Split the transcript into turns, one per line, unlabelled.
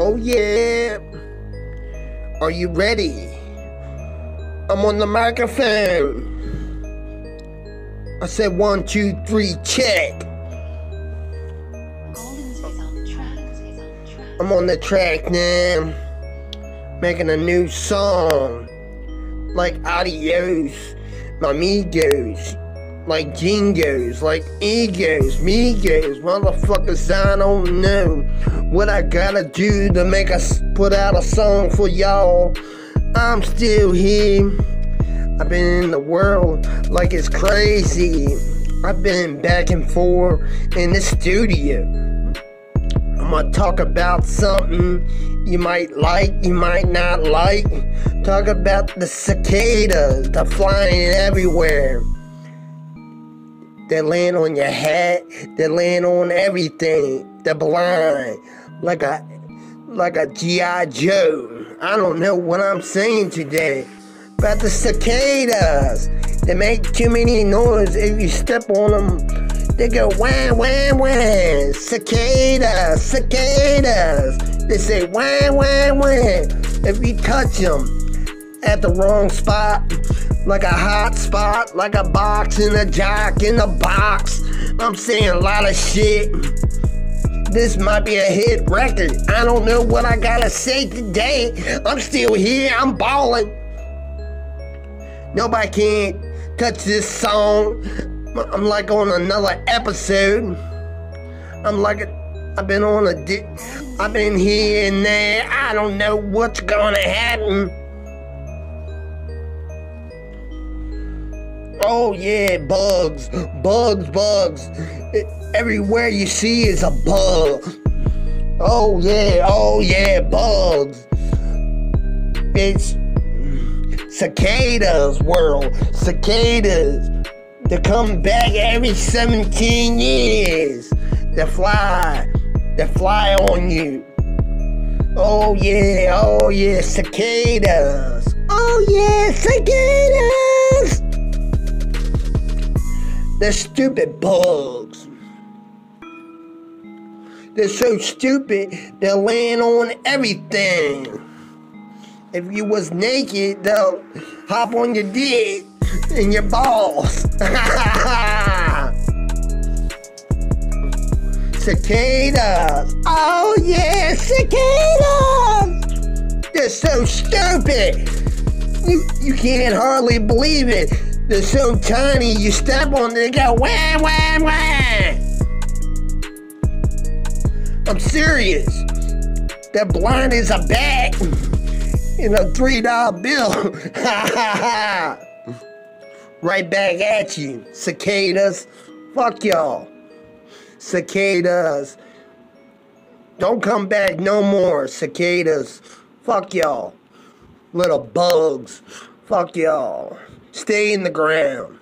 Oh yeah. Are you ready? I'm on the microphone. I said 1, 2, 3, check. I'm on the track now. Making a new song. Like adios, my amigos. Like jingos, like egos, migos, motherfuckers, I don't know what I gotta do to make us put out a song for y'all. I'm still here. I've been in the world like it's crazy. I've been back and forth in the studio. I'm gonna talk about something you might like, you might not like. Talk about the cicadas, they're flying everywhere. They land on your hat, they land on everything. They're blind, like a G.I. Joe. I don't know what I'm saying today. About the cicadas. They make too many noise. If you step on them, they go wah, wah, wah. Cicadas, cicadas. They say wah, wah, wah. If you touch them at the wrong spot, like a hot spot, like a box in a jock in a box. I'm saying a lot of shit. This might be a hit record. I don't know what I gotta say today. I'm still here, I'm ballin'. Nobody can't touch this song. I'm like on another episode. I've been on I've been here and there. I don't know what's gonna happen. Oh yeah, bugs. Everywhere you see is a bug. Oh yeah, bugs. It's cicadas world. Cicadas. They come back every 17 years. They fly on you. Oh yeah, cicadas. Oh yeah, cicadas. They're stupid bugs. They're so stupid, they'll land on everything. If you was naked, they'll hop on your dick and your balls. Cicadas. Oh yeah, cicadas. They're so stupid. You can't hardly believe it. They're so tiny, you step on them, they go wah, wah, wah. I'm serious. They're blind as a bat in a $3 bill. Right back at you, cicadas. Fuck y'all. Cicadas. Don't come back no more, cicadas. Fuck y'all. Little bugs. Fuck y'all. Stay in the ground.